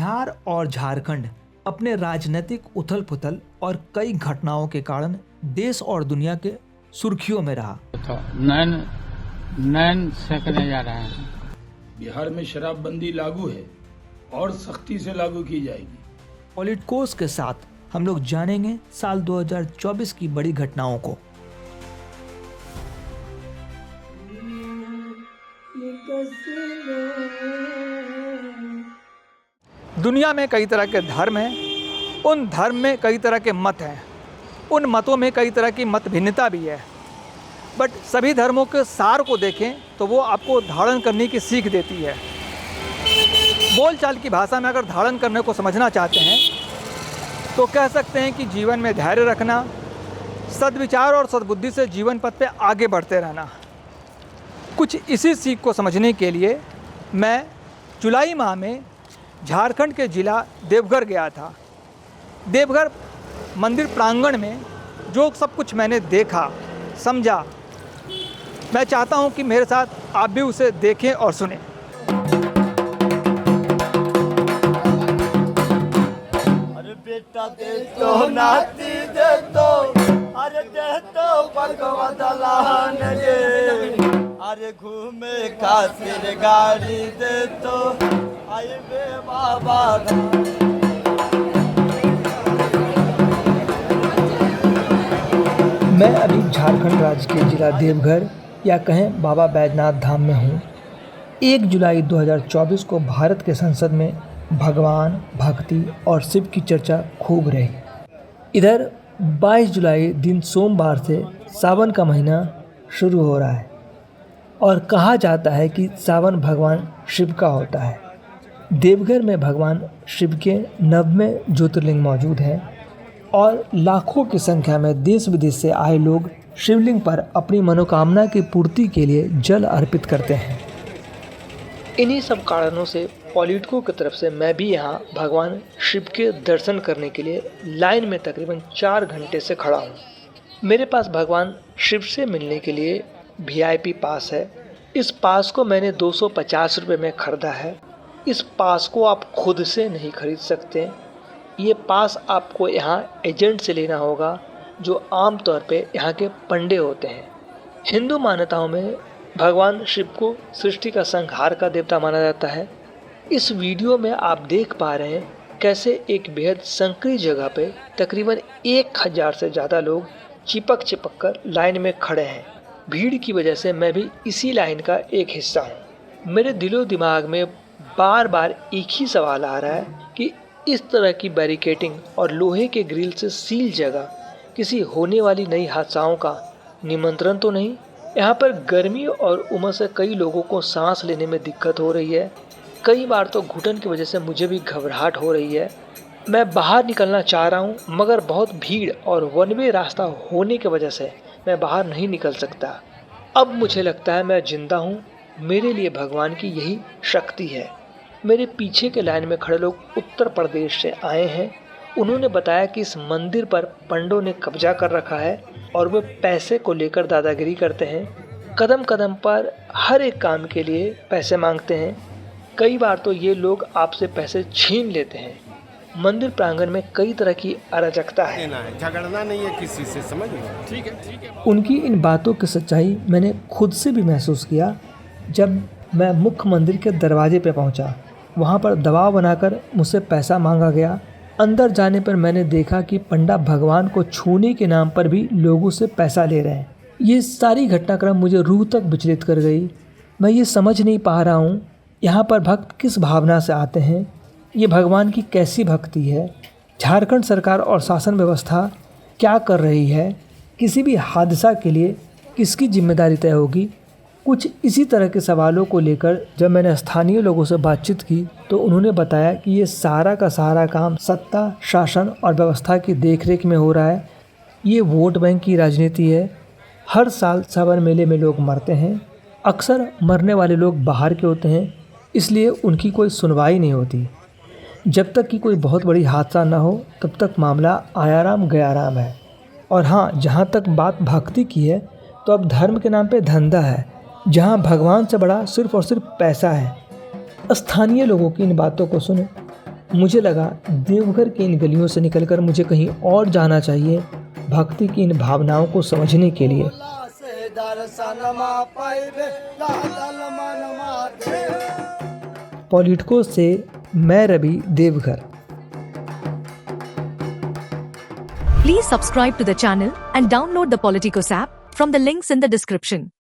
बिहार और झारखंड अपने राजनीतिक उथल-पुथल और कई घटनाओं के कारण देश और दुनिया के सुर्खियों में रहा। नैन सेकने जा रहे हैं। बिहार में शराबबंदी लागू है और सख्ती से लागू की जाएगी। पॉलिटिकोस के साथ हम लोग जानेंगे साल 2024 की बड़ी घटनाओं को। दुनिया में कई तरह के धर्म हैं, उन धर्म में कई तरह के मत हैं, उन मतों में कई तरह की मत भिन्नता भी है। बट सभी धर्मों के सार को देखें तो वो आपको धारण करने की सीख देती है। बोलचाल की भाषा में अगर धारण करने को समझना चाहते हैं तो कह सकते हैं कि जीवन में धैर्य रखना, सद्विचार और सद्बुद्धि से जीवन पथ पे आगे बढ़ते रहना। कुछ इसी सीख को समझने के लिए मैं जुलाई माह में झारखंड के ज़िला देवघर गया था। देवघर मंदिर प्रांगण में जो सब कुछ मैंने देखा, समझा, मैं चाहता हूं कि मेरे साथ आप भी उसे देखें और सुनें। अरे बेटा दे तो नाती दे तो, अरे दे तो पगवा दलान रे, अरे घूमे खातिर गाड़ी दे तो, आई बे बाबा। मैं अभी झारखंड राज्य के ज़िला देवघर या कहें बाबा बैजनाथ धाम में हूँ। 1 जुलाई 2024 को भारत के संसद में भगवान, भक्ति और शिव की चर्चा खूब रही। इधर 22 जुलाई दिन सोमवार से सावन का महीना शुरू हो रहा है और कहा जाता है कि सावन भगवान शिव का होता है। देवघर में भगवान शिव के 90वें ज्योतिर्लिंग मौजूद हैं और लाखों की संख्या में देश विदेश से आए लोग शिवलिंग पर अपनी मनोकामना की पूर्ति के लिए जल अर्पित करते हैं। इन्हीं सब कारणों से पॉलिटिकों की तरफ से मैं भी यहाँ भगवान शिव के दर्शन करने के लिए लाइन में तकरीबन 4 घंटे से खड़ा हूँ। मेरे पास भगवान शिव से मिलने के लिए VIP पास है। इस पास को मैंने 250 रुपये में ख़रीदा है। इस पास को आप खुद से नहीं खरीद सकते। ये पास आपको यहाँ एजेंट से लेना होगा जो आमतौर पे यहाँ के पंडे होते हैं। हिंदू मान्यताओं में भगवान शिव को सृष्टि का संहार का देवता माना जाता है। इस वीडियो में आप देख पा रहे हैं कैसे एक बेहद संकरी जगह पे तकरीबन 1000 से ज़्यादा लोग चिपक कर लाइन में खड़े हैं। भीड़ की वजह से मैं भी इसी लाइन का एक हिस्सा हूँ। मेरे दिलो दिमाग में बार बार एक ही सवाल आ रहा है कि इस तरह की बैरिकेडिंग और लोहे के ग्रिल से सील जगह किसी होने वाली नई हादसाओं का निमंत्रण तो नहीं। यहाँ पर गर्मी और उमस से कई लोगों को सांस लेने में दिक्कत हो रही है। कई बार तो घुटन की वजह से मुझे भी घबराहट हो रही है। मैं बाहर निकलना चाह रहा हूँ मगर बहुत भीड़ और वन वे रास्ता होने की वजह से मैं बाहर नहीं निकल सकता। अब मुझे लगता है मैं जिंदा हूँ। मेरे लिए भगवान की यही शक्ति है। मेरे पीछे के लाइन में खड़े लोग उत्तर प्रदेश से आए हैं। उन्होंने बताया कि इस मंदिर पर पंडों ने कब्जा कर रखा है और वे पैसे को लेकर दादागिरी करते हैं। कदम कदम पर हर एक काम के लिए पैसे मांगते हैं। कई बार तो ये लोग आपसे पैसे छीन लेते हैं। मंदिर प्रांगण में कई तरह की अराजकता है। झगड़ना नहीं है किसी से, समझ लो। ठीक है। उनकी इन बातों की सच्चाई मैंने खुद से भी महसूस किया जब मैं मुख्य मंदिर के दरवाजे पे पहुंचा। वहां पर दबाव बनाकर मुझसे पैसा मांगा गया। अंदर जाने पर मैंने देखा कि पंडा भगवान को छूने के नाम पर भी लोगों से पैसा ले रहे हैं। ये सारी घटनाक्रम मुझे रूह तक विचलित कर गई। मैं ये समझ नहीं पा रहा हूँ यहाँ पर भक्त किस भावना से आते हैं। ये भगवान की कैसी भक्ति है। झारखंड सरकार और शासन व्यवस्था क्या कर रही है। किसी भी हादसा के लिए किसकी जिम्मेदारी तय होगी। कुछ इसी तरह के सवालों को लेकर जब मैंने स्थानीय लोगों से बातचीत की तो उन्होंने बताया कि ये सारा का सारा काम सत्ता, शासन और व्यवस्था की देखरेख में हो रहा है। ये वोट बैंक की राजनीति है। हर साल सावन मेले में लोग मरते हैं। अक्सर मरने वाले लोग बाहर के होते हैं, इसलिए उनकी कोई सुनवाई नहीं होती। जब तक कि कोई बहुत बड़ी हादसा ना हो तब तक मामला आयाराम गयाराम है। और हाँ, जहाँ तक बात भक्ति की है तो अब धर्म के नाम पे धंधा है जहाँ भगवान से बड़ा सिर्फ और सिर्फ पैसा है। स्थानीय लोगों की इन बातों को सुने मुझे लगा देवघर की इन गलियों से निकलकर मुझे कहीं और जाना चाहिए, भक्ति की इन भावनाओं को समझने के लिए। पॉलिटिको से मैं Ravi, Deoghar. Please subscribe to the channel and download the Politicos app from the links in the description.